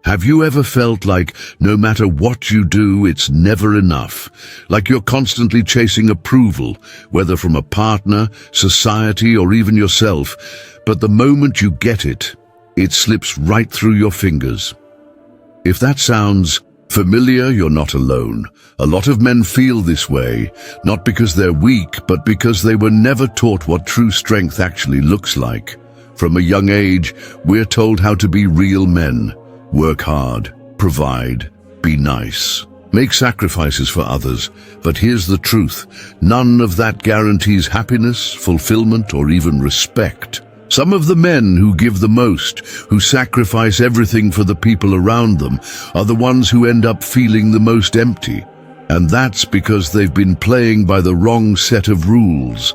Have you ever felt like no matter what you do, it's never enough? Like you're constantly chasing approval, whether from a partner, society, or even yourself, but the moment you get it, it slips right through your fingers. If that sounds familiar, you're not alone. A lot of men feel this way, not because they're weak, but because they were never taught what true strength actually looks like. From a young age, we're told how to be real men. Work hard, provide, be nice, make sacrifices for others. But here's the truth. None of that guarantees happiness, fulfillment, or even respect. Some of the men who give the most, who sacrifice everything for the people around them, are the ones who end up feeling the most empty. And that's because they've been playing by the wrong set of rules.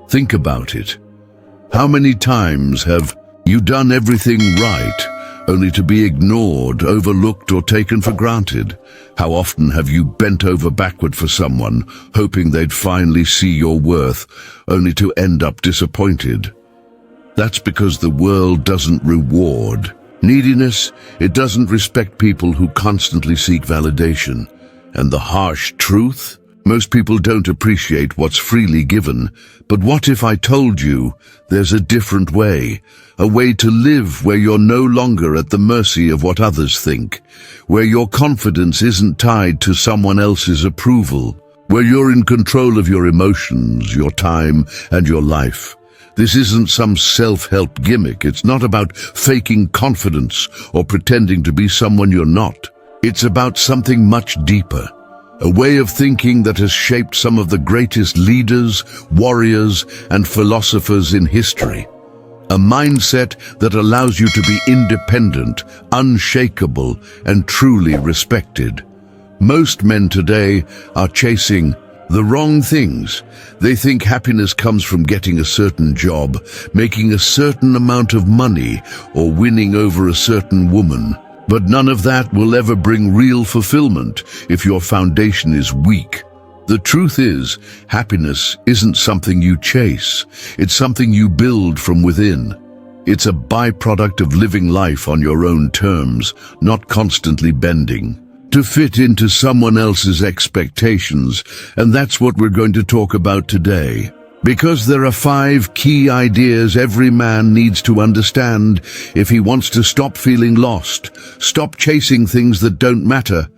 Think about it. How many times have you done everything right, only to be ignored, overlooked, or taken for granted? How often have you bent over backward for someone, hoping they'd finally see your worth, only to end up disappointed? That's because the world doesn't reward neediness. It doesn't respect people who constantly seek validation. And the harsh truth? Most people don't appreciate what's freely given. But what if I told you there's a different way? A way to live where you're no longer at the mercy of what others think, where your confidence isn't tied to someone else's approval, where you're in control of your emotions, your time, and your life. This isn't some self-help gimmick. It's not about faking confidence or pretending to be someone you're not. It's about something much deeper. A way of thinking that has shaped some of the greatest leaders, warriors, and philosophers in history. A mindset that allows you to be independent, unshakable, and truly respected. Most men today are chasing the wrong things. They think happiness comes from getting a certain job, making a certain amount of money, or winning over a certain woman. But none of that will ever bring real fulfillment if your foundation is weak. The truth is, happiness isn't something you chase. It's something you build from within. It's a byproduct of living life on your own terms, not constantly bending to fit into someone else's expectations. And that's what we're going to talk about today. Because there are 5 key ideas every man needs to understand if he wants to stop feeling lost, stop chasing things that don't matter,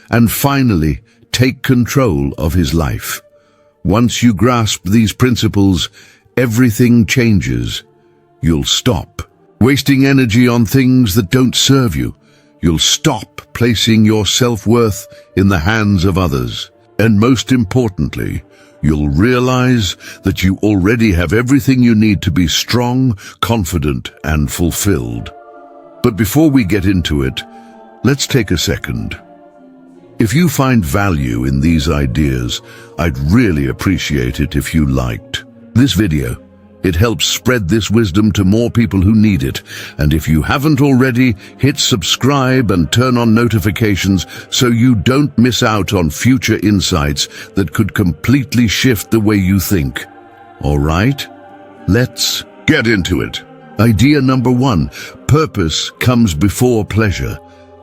and finally, take control of his life. Once you grasp these principles, everything changes. You'll stop wasting energy on things that don't serve you. You'll stop placing your self-worth in the hands of others. And most importantly, you'll realize that you already have everything you need to be strong, confident, and fulfilled. But before we get into it, let's take a second. If you find value in these ideas, I'd really appreciate it if you liked this video. It helps spread this wisdom to more people who need it. And if you haven't already, hit subscribe and turn on notifications so you don't miss out on future insights that could completely shift the way you think. All right? Let's get into it. Idea number 1, purpose comes before pleasure.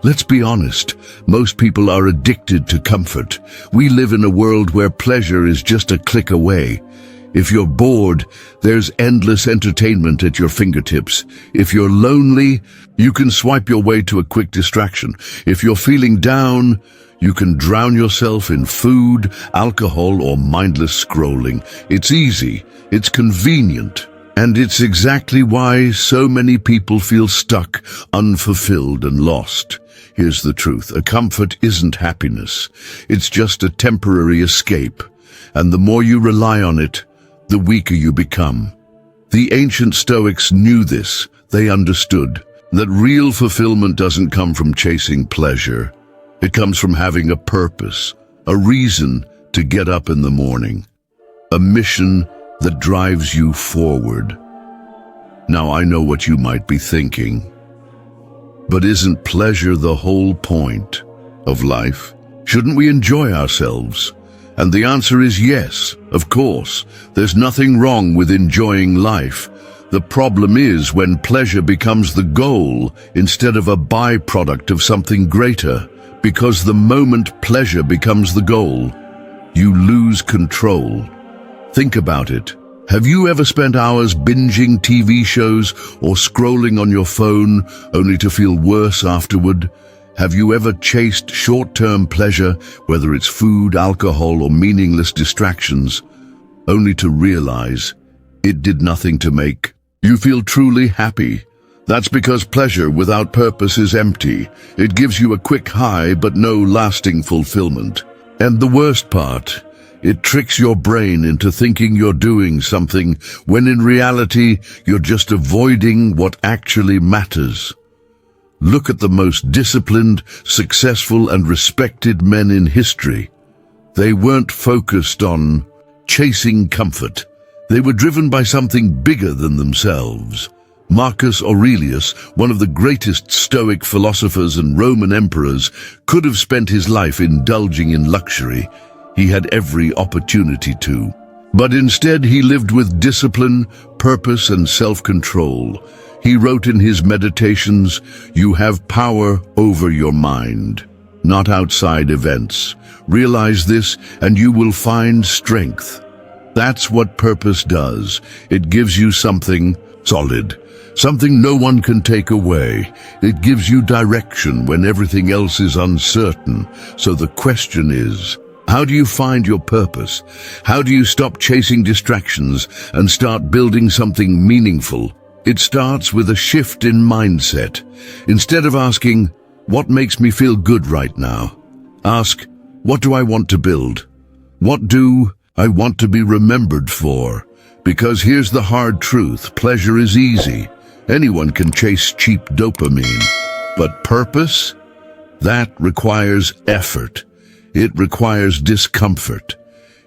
Let's be honest, most people are addicted to comfort. We live in a world where pleasure is just a click away. If you're bored, there's endless entertainment at your fingertips. If you're lonely, you can swipe your way to a quick distraction. If you're feeling down, you can drown yourself in food, alcohol, or mindless scrolling. It's easy, it's convenient, and it's exactly why so many people feel stuck, unfulfilled, and lost. Here's the truth. A comfort isn't happiness. It's just a temporary escape. And the more you rely on it, the weaker you become. The ancient Stoics knew this. They understood that real fulfillment doesn't come from chasing pleasure. It comes from having a purpose, a reason to get up in the morning, a mission that drives you forward. Now, I know what you might be thinking, but isn't pleasure the whole point of life? Shouldn't we enjoy ourselves? And the answer is yes, of course. There's nothing wrong with enjoying life. The problem is when pleasure becomes the goal instead of a byproduct of something greater, because the moment pleasure becomes the goal, you lose control. Think about it. Have you ever spent hours binging TV shows or scrolling on your phone only to feel worse afterward? Have you ever chased short-term pleasure, whether it's food, alcohol, or meaningless distractions, only to realize it did nothing to make you feel truly happy? That's because pleasure without purpose is empty. It gives you a quick high but no lasting fulfillment. And the worst part, it tricks your brain into thinking you're doing something when in reality you're just avoiding what actually matters. Look at the most disciplined, successful and respected men in history. They weren't focused on chasing comfort. They were driven by something bigger than themselves. Marcus Aurelius, one of the greatest Stoic philosophers and Roman emperors, could have spent his life indulging in luxury. He had every opportunity to. But instead he lived with discipline, purpose and self-control. He wrote in his meditations, "You have power over your mind, not outside events. Realize this and you will find strength." That's what purpose does. It gives you something solid, something no one can take away. It gives you direction when everything else is uncertain. So the question is, how do you find your purpose? How do you stop chasing distractions and start building something meaningful? It starts with a shift in mindset. Instead of asking, "What makes me feel good right now?" ask, "What do I want to build? What do I want to be remembered for?" Because here's the hard truth, pleasure is easy. Anyone can chase cheap dopamine. But purpose? That requires effort. It requires discomfort.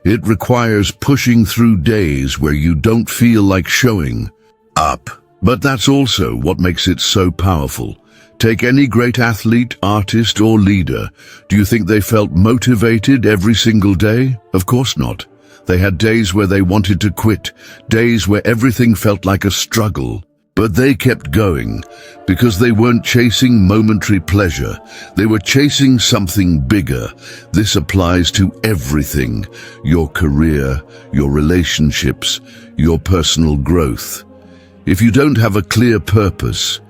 It requires pushing through days where you don't feel like showing up. But that's also what makes it so powerful. Take any great athlete, artist, or leader. Do you think they felt motivated every single day? Of course not. They had days where they wanted to quit, days where everything felt like a struggle. But they kept going because they weren't chasing momentary pleasure. They were chasing something bigger. This applies to everything: your career, your relationships, your personal growth. If you don't have a clear purpose,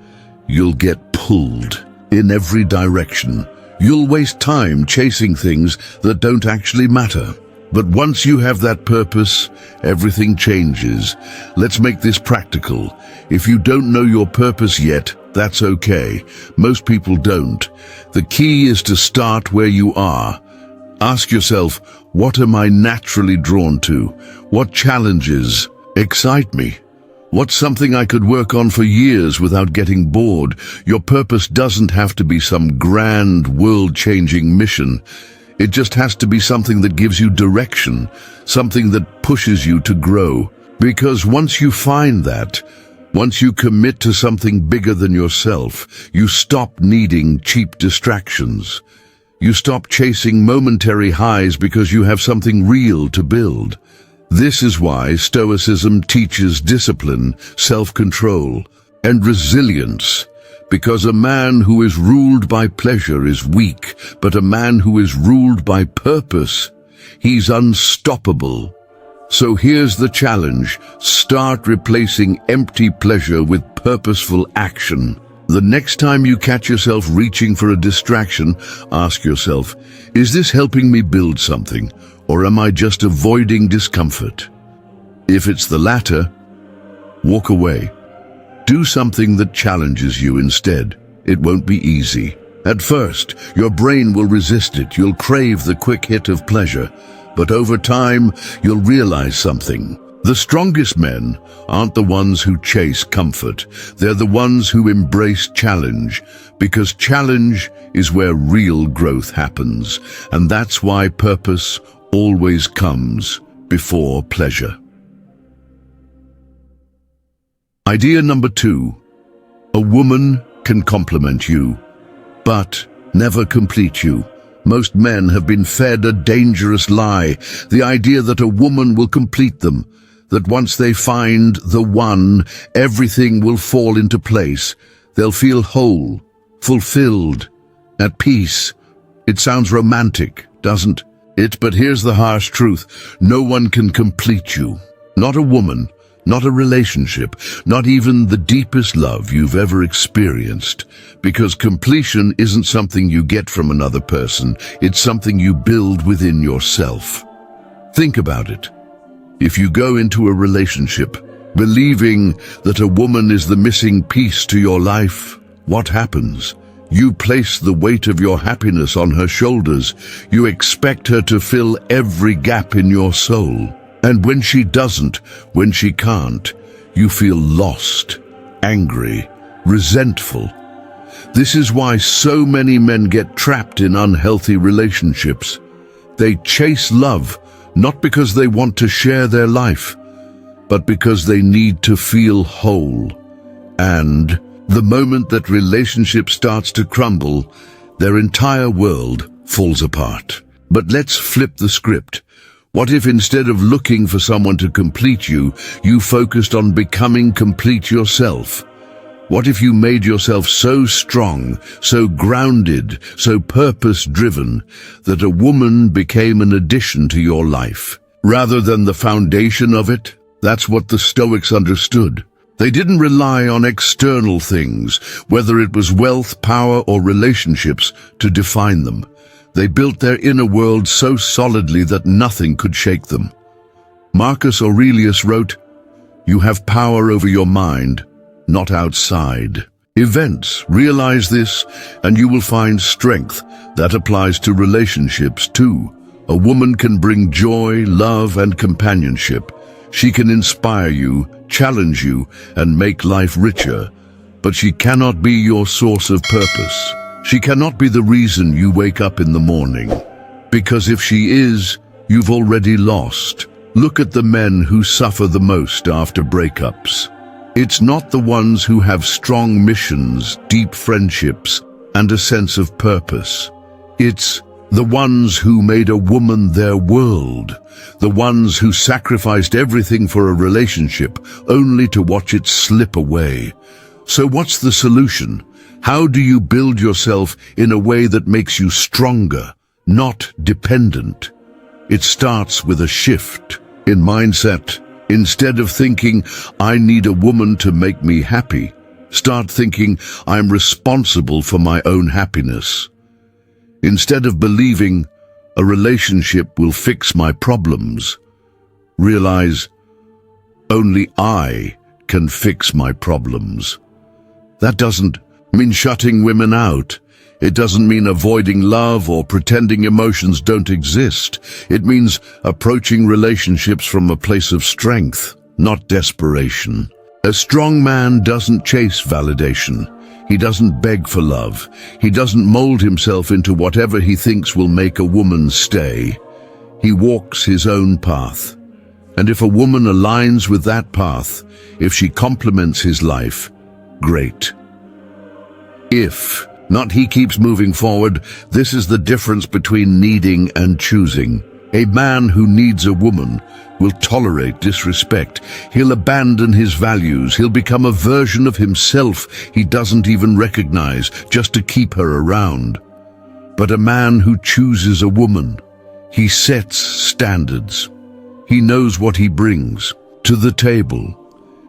you'll get pulled in every direction. You'll waste time chasing things that don't actually matter. But once you have that purpose, everything changes. Let's make this practical. If you don't know your purpose yet, that's okay. Most people don't. The key is to start where you are. Ask yourself, what am I naturally drawn to? What challenges excite me? What's something I could work on for years without getting bored? Your purpose doesn't have to be some grand, world-changing mission. It just has to be something that gives you direction, something that pushes you to grow. Because once you find that, once you commit to something bigger than yourself, you stop needing cheap distractions. You stop chasing momentary highs because you have something real to build. This is why Stoicism teaches discipline, self-control, and resilience. Because a man who is ruled by pleasure is weak, but a man who is ruled by purpose, he's unstoppable. So here's the challenge. Start replacing empty pleasure with purposeful action. The next time you catch yourself reaching for a distraction, ask yourself, is this helping me build something, or am I just avoiding discomfort? If it's the latter, walk away. Do something that challenges you instead. It won't be easy. At first, your brain will resist it. You'll crave the quick hit of pleasure. But over time, you'll realize something. The strongest men aren't the ones who chase comfort. They're the ones who embrace challenge. Because challenge is where real growth happens. And that's why purpose always comes before pleasure. Idea number 2. A woman can compliment you, but never complete you. Most men have been fed a dangerous lie, the idea that a woman will complete them. that once they find the one, everything will fall into place. They'll feel whole, fulfilled, at peace. It sounds romantic, doesn't it? But here's the harsh truth. No one can complete you. Not a woman, not a relationship, not even the deepest love you've ever experienced. Because completion isn't something you get from another person. It's something you build within yourself. Think about it. If you go into a relationship believing that a woman is the missing piece to your life, what happens? You place the weight of your happiness on her shoulders. You expect her to fill every gap in your soul. And when she doesn't, when she can't, you feel lost, angry, resentful. This is why so many men get trapped in unhealthy relationships. They chase love, not because they want to share their life, but because they need to feel whole. And the moment that relationship starts to crumble, their entire world falls apart. But let's flip the script. What if instead of looking for someone to complete you, you focused on becoming complete yourself? What if you made yourself so strong, so grounded, so purpose-driven, that a woman became an addition to your life, rather than the foundation of it? That's what the Stoics understood. They didn't rely on external things, whether it was wealth, power, or relationships, to define them. They built their inner world so solidly that nothing could shake them. Marcus Aurelius wrote, "You have power over your mind, not outside events. Realize this, and you will find strength. That applies to relationships too. A woman can bring joy, love, and companionship. She can inspire you, challenge you, and make life richer. But she cannot be your source of purpose. She cannot be the reason you wake up in the morning. Because if she is, you've already lost. Look at the men who suffer the most after breakups. It's not the ones who have strong missions, deep friendships, and a sense of purpose. It's the ones who made a woman their world. The ones who sacrificed everything for a relationship, only to watch it slip away. So what's the solution? How do you build yourself in a way that makes you stronger, not dependent? It starts with a shift in mindset. Instead of thinking, I need a woman to make me happy, start thinking, I'm responsible for my own happiness. Instead of believing, a relationship will fix my problems, realize, only I can fix my problems. That doesn't mean shutting women out. It doesn't mean avoiding love or pretending emotions don't exist. It means approaching relationships from a place of strength, not desperation. A strong man doesn't chase validation. He doesn't beg for love. He doesn't mold himself into whatever he thinks will make a woman stay. He walks his own path. And if a woman aligns with that path, if she complements his life, great. If not, he keeps moving forward. This is the difference between needing and choosing. A man who needs a woman will tolerate disrespect. He'll abandon his values. He'll become a version of himself he doesn't even recognize, just to keep her around. But a man who chooses a woman, he sets standards. He knows what he brings to the table.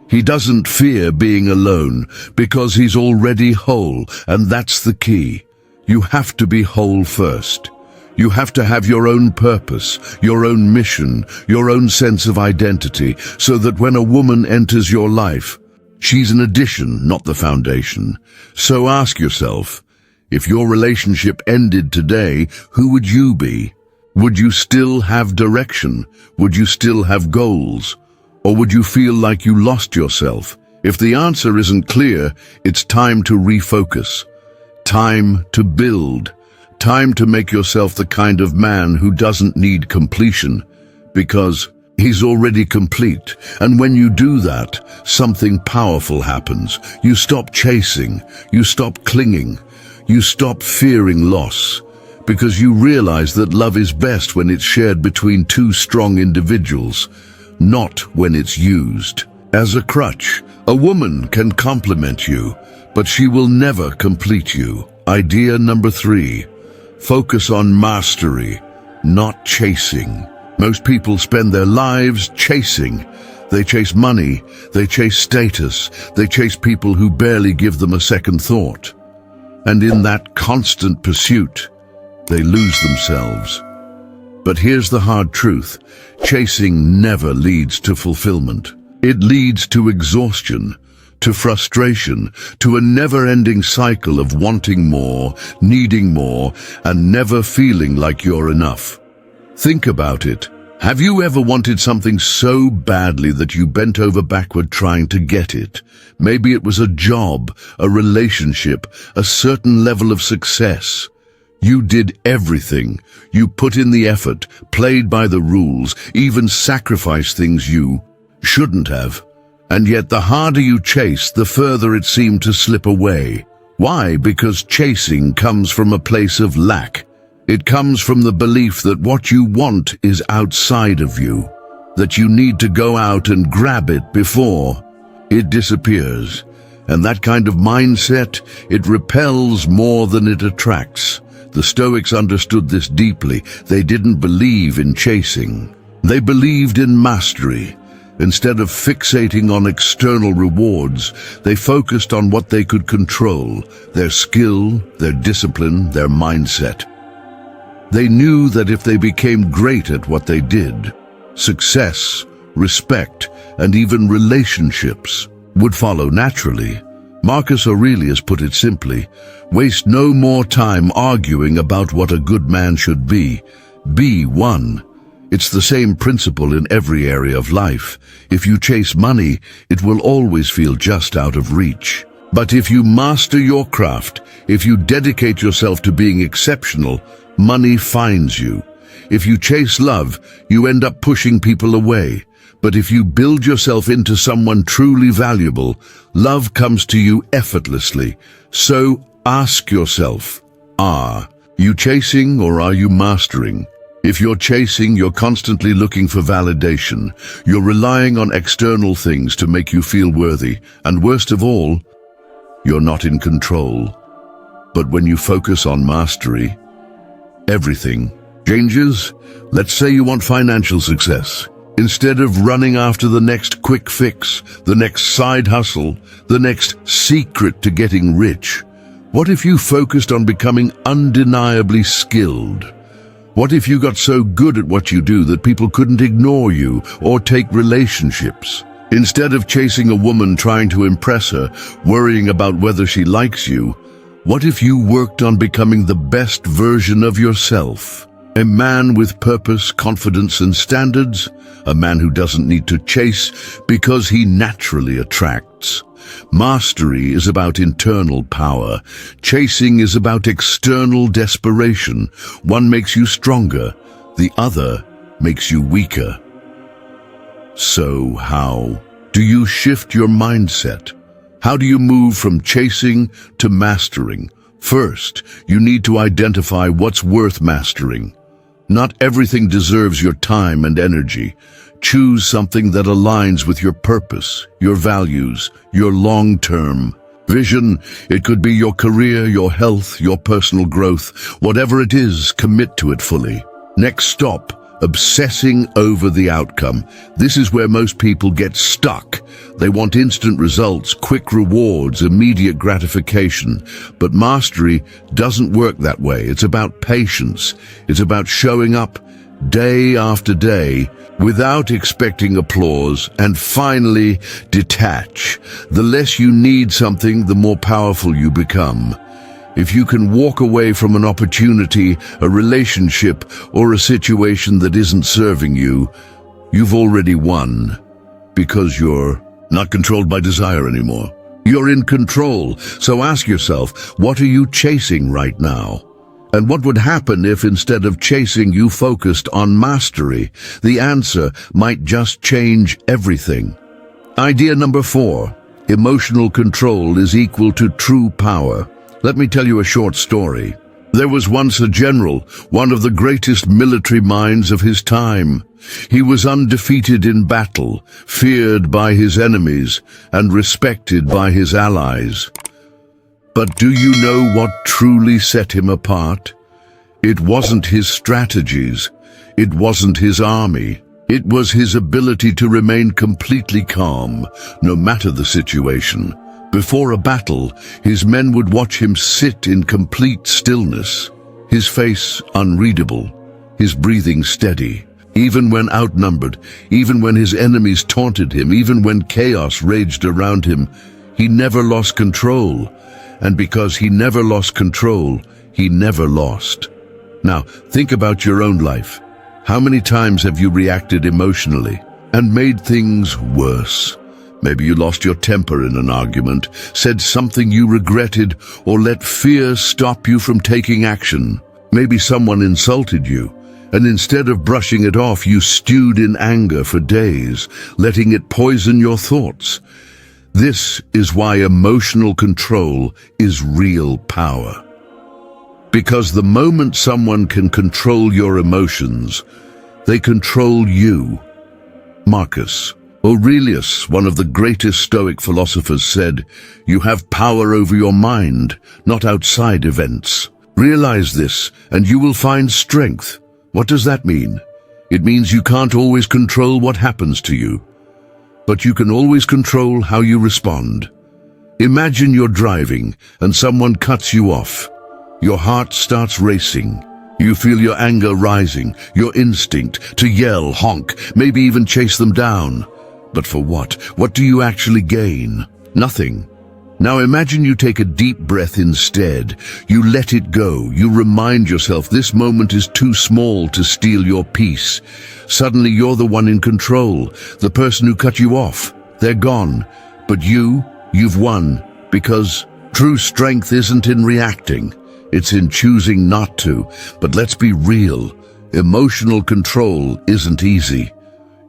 He doesn't fear being alone because he's already whole, and that's the key. You have to be whole first. You have to have your own purpose, your own mission, your own sense of identity, so that when a woman enters your life, she's an addition, not the foundation. So ask yourself, if your relationship ended today, who would you be? Would you still have direction? Would you still have goals? Or would you feel like you lost yourself? If the answer isn't clear, it's time to refocus. Time to build. Time to make yourself the kind of man who doesn't need completion, because he's already complete. And when you do that, something powerful happens. You stop chasing. You stop clinging. You stop fearing loss, because you realize that love is best when it's shared between two strong individuals. not when it's used. As a crutch, a woman can compliment you, but she will never complete you. Idea number 3. Focus on mastery, not chasing. Most people spend their lives chasing. They chase money, they chase status, they chase people who barely give them a second thought. And in that constant pursuit, they lose themselves. But here's the hard truth. Chasing never leads to fulfillment. It leads to exhaustion, to frustration, to a never-ending cycle of wanting more, needing more, and never feeling like you're enough. Think about it. Have you ever wanted something so badly that you bent over backward trying to get it? Maybe it was a job, a relationship, a certain level of success. You did everything. You put in the effort, played by the rules, even sacrificed things you shouldn't have. And yet the harder you chase, the further it seemed to slip away. Why? Because chasing comes from a place of lack. It comes from the belief that what you want is outside of you, that you need to go out and grab it before it disappears. And that kind of mindset, it repels more than it attracts. The Stoics understood this deeply. They didn't believe in chasing. They believed in mastery. Instead of fixating on external rewards, they focused on what they could control, their skill, their discipline, their mindset. They knew that if they became great at what they did, success, respect, and even relationships would follow naturally. Marcus Aurelius put it simply, waste no more time arguing about what a good man should be. Be one. It's the same principle in every area of life. If you chase money, it will always feel just out of reach. But if you master your craft, if you dedicate yourself to being exceptional, money finds you. If you chase love, you end up pushing people away. But if you build yourself into someone truly valuable, love comes to you effortlessly. So ask yourself, are you chasing or are you mastering? If you're chasing, you're constantly looking for validation. You're relying on external things to make you feel worthy. And worst of all, you're not in control. But when you focus on mastery, everything changes. Let's say you want financial success. Instead of running after the next quick fix, the next side hustle, the next secret to getting rich, what if you focused on becoming undeniably skilled? What if you got so good at what you do that people couldn't ignore you or take relationships? Instead of chasing a woman trying to impress her, worrying about whether she likes you, what if you worked on becoming the best version of yourself? A man with purpose, confidence, and standards. A man who doesn't need to chase because he naturally attracts. Mastery is about internal power. Chasing is about external desperation. One makes you stronger, the other makes you weaker. So how do you shift your mindset? How do you move from chasing to mastering? First, you need to identify what's worth mastering. Not everything deserves your time and energy. Choose something that aligns with your purpose, your values, your long-term vision. It could be your career, your health, your personal growth. Whatever it is, commit to it fully. Next stop, obsessing over the outcome. This is where most people get stuck. They want instant results, quick rewards, immediate gratification. But mastery doesn't work that way. It's about patience. It's about showing up day after day without expecting applause. And finally, detach. The less you need something, the more powerful you become. If you can walk away from an opportunity, a relationship, or a situation that isn't serving you, you've already won. Because you're not controlled by desire anymore. You're in control. So ask yourself, what are you chasing right now? And what would happen if instead of chasing you focused on mastery? The answer might just change everything. Idea number 4. Emotional control is equal to true power. Let me tell you a short story. There was once a general, one of the greatest military minds of his time. He was undefeated in battle, feared by his enemies, and respected by his allies. But do you know what truly set him apart? It wasn't his strategies. It wasn't his army. It was his ability to remain completely calm, no matter the situation. Before a battle, his men would watch him sit in complete stillness, his face unreadable, his breathing steady. Even when outnumbered, even when his enemies taunted him, even when chaos raged around him, he never lost control. And because he never lost control, he never lost. Now, think about your own life. How many times have you reacted emotionally and made things worse? Maybe you lost your temper in an argument, said something you regretted, or let fear stop you from taking action. Maybe someone insulted you, and instead of brushing it off, you stewed in anger for days, letting it poison your thoughts. This is why emotional control is real power. Because the moment someone can control your emotions, they control you. Marcus Aurelius, one of the greatest Stoic philosophers, said, "You have power over your mind, not outside events. Realize this, and you will find strength." What does that mean? It means you can't always control what happens to you, but you can always control how you respond. Imagine you're driving, and someone cuts you off. Your heart starts racing. You feel your anger rising, your instinct to yell, honk, maybe even chase them down. But for what? What do you actually gain? Nothing. Now imagine you take a deep breath instead. You let it go. You remind yourself this moment is too small to steal your peace. Suddenly you're the one in control. The person who cut you off, they're gone. But you've won. Because true strength isn't in reacting. It's in choosing not to. But let's be real. Emotional control isn't easy.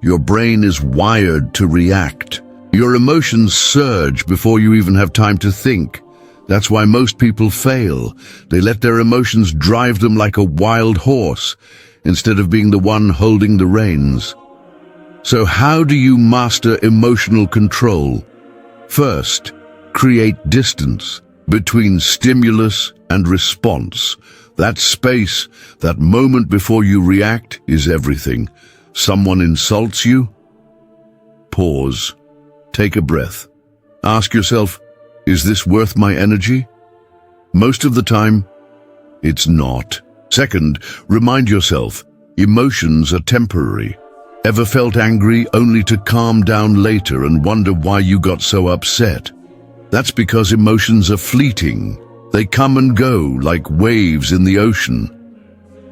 Your brain is wired to react. Your emotions surge before you even have time to think. That's why most people fail. They let their emotions drive them like a wild horse, instead of being the one holding the reins. So how do you master emotional control? First, create distance between stimulus and response. That space, that moment before you react, is everything. Someone insults you? Pause. Take a breath. Ask yourself, is this worth my energy? Most of the time, it's not. Second, remind yourself, emotions are temporary. Ever felt angry only to calm down later and wonder why you got so upset? That's because emotions are fleeting. They come and go like waves in the ocean.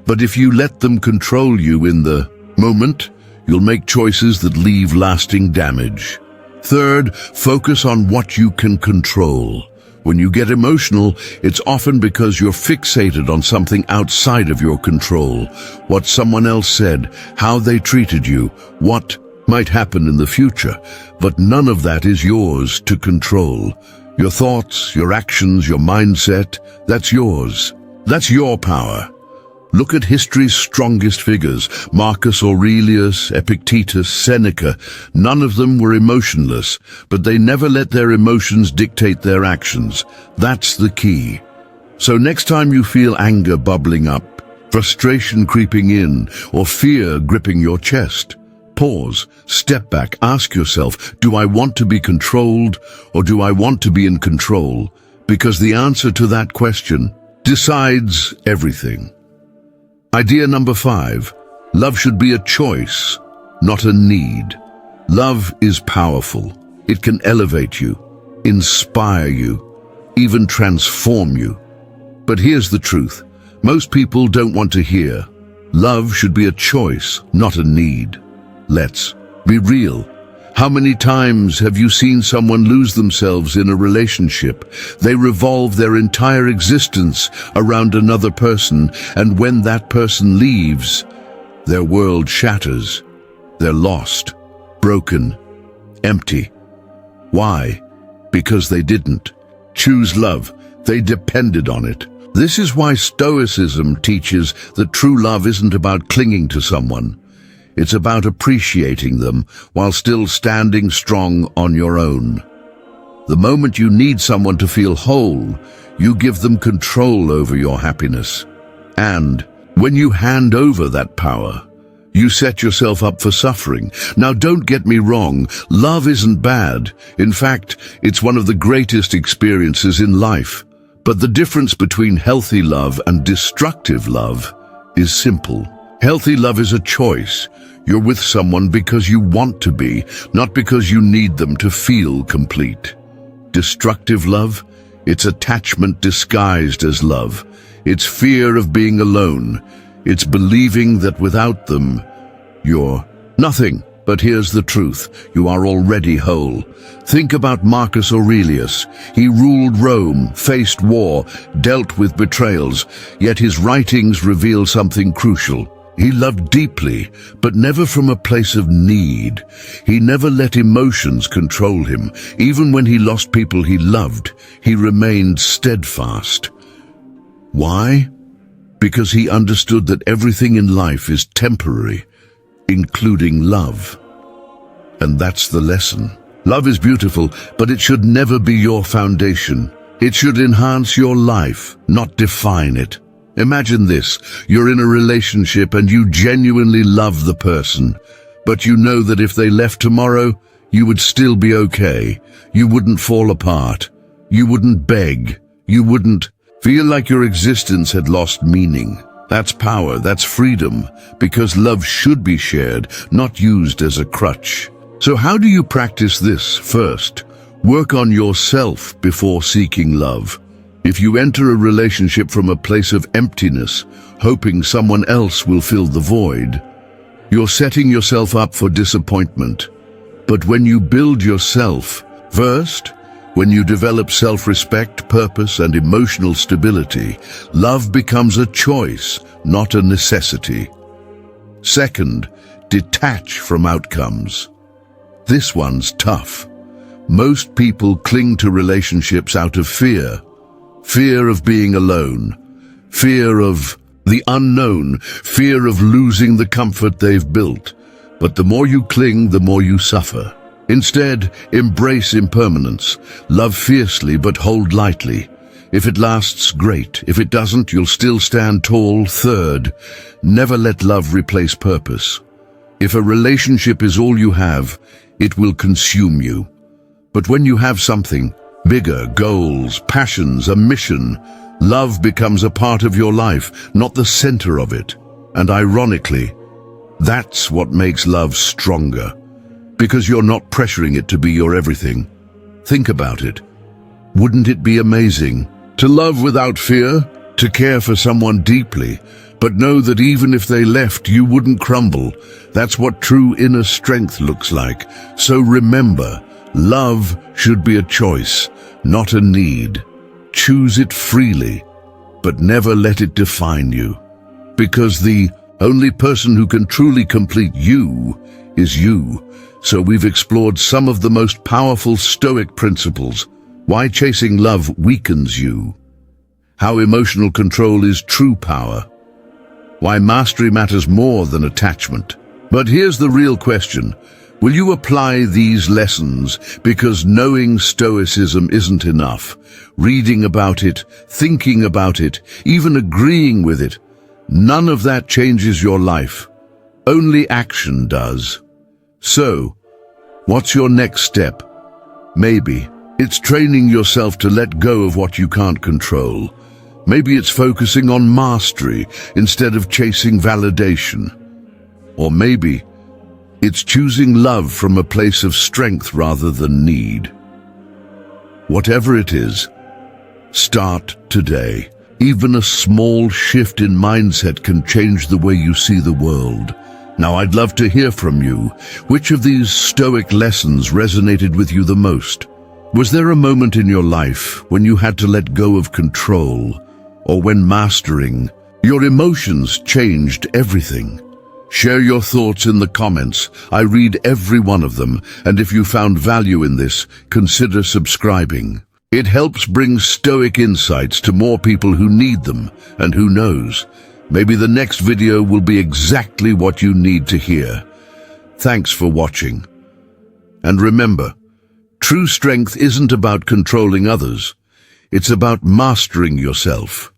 But if you let them control you in the moment, you'll make choices that leave lasting damage. Third, focus on what you can control. When you get emotional, it's often because you're fixated on something outside of your control. What someone else said, how they treated you, what might happen in the future. But none of that is yours to control. Your thoughts, your actions, your mindset, that's yours. That's your power. Look at history's strongest figures, Marcus Aurelius, Epictetus, Seneca. None of them were emotionless, but they never let their emotions dictate their actions. That's the key. So next time you feel anger bubbling up, frustration creeping in, or fear gripping your chest, pause, step back, ask yourself, do I want to be controlled, or do I want to be in control? Because the answer to that question decides everything. Idea number 5, love should be a choice, not a need. Love is powerful. It can elevate you, inspire you, even transform you. But here's the truth. Most people don't want to hear. Love should be a choice, not a need. Let's be real. How many times have you seen someone lose themselves in a relationship? They revolve their entire existence around another person, and when that person leaves, their world shatters. They're lost, broken, empty. Why? Because they didn't choose love. They depended on it. This is why Stoicism teaches that true love isn't about clinging to someone. It's about appreciating them while still standing strong on your own. The moment you need someone to feel whole, you give them control over your happiness. And when you hand over that power, you set yourself up for suffering. Now, don't get me wrong, love isn't bad. In fact, it's one of the greatest experiences in life. But the difference between healthy love and destructive love is simple. Healthy love is a choice. You're with someone because you want to be, not because you need them to feel complete. Destructive love, it's attachment disguised as love. It's fear of being alone. It's believing that without them, you're nothing. But here's the truth, you are already whole. Think about Marcus Aurelius. He ruled Rome, faced war, dealt with betrayals, yet his writings reveal something crucial. He loved deeply, but never from a place of need. He never let emotions control him. Even when he lost people he loved, he remained steadfast. Why? Because he understood that everything in life is temporary, including love. And that's the lesson. Love is beautiful, but it should never be your foundation. It should enhance your life, not define it. Imagine this, you're in a relationship and you genuinely love the person, but you know that if they left tomorrow, you would still be okay. You wouldn't fall apart. You wouldn't beg. You wouldn't feel like your existence had lost meaning. That's power, that's freedom, because love should be shared, not used as a crutch. So how do you practice this? First, work on yourself before seeking love. If you enter a relationship from a place of emptiness, hoping someone else will fill the void, you're setting yourself up for disappointment. But when you build yourself first, when you develop self-respect, purpose, and emotional stability, love becomes a choice, not a necessity. Second, detach from outcomes. This one's tough. Most people cling to relationships out of fear. Fear of being alone. Fear of the unknown. Fear of losing the comfort they've built. But the more you cling, the more you suffer. Instead, embrace impermanence. Love fiercely, but hold lightly. If it lasts, great. If it doesn't, you'll still stand tall. Third, never let love replace purpose. If a relationship is all you have, it will consume you. But when you have something bigger, goals, passions, a mission, love becomes a part of your life, not the center of it. And ironically, that's what makes love stronger. Because you're not pressuring it to be your everything. Think about it. Wouldn't it be amazing to love without fear, to care for someone deeply, but know that even if they left, you wouldn't crumble? That's what true inner strength looks like. So remember, love should be a choice, not a need. Choose it freely, but never let it define you. Because the only person who can truly complete you is you. So we've explored some of the most powerful Stoic principles, why chasing love weakens you, how emotional control is true power, why mastery matters more than attachment. But here's the real question. Will you apply these lessons? Because knowing Stoicism isn't enough. Reading about it, thinking about it, even agreeing with it, none of that changes your life. Only action does. So, what's your next step? Maybe it's training yourself to let go of what you can't control. Maybe it's focusing on mastery instead of chasing validation. Or maybe it's choosing love from a place of strength rather than need. Whatever it is, start today. Even a small shift in mindset can change the way you see the world. Now, I'd love to hear from you. Which of these Stoic lessons resonated with you the most? Was there a moment in your life when you had to let go of control, or when mastering your emotions changed everything? Share your thoughts in the comments. I read every one of them, and if you found value in this, consider subscribing. It helps bring Stoic insights to more people who need them, and who knows, maybe the next video will be exactly what you need to hear. Thanks for watching. And remember, true strength isn't about controlling others. It's about mastering yourself.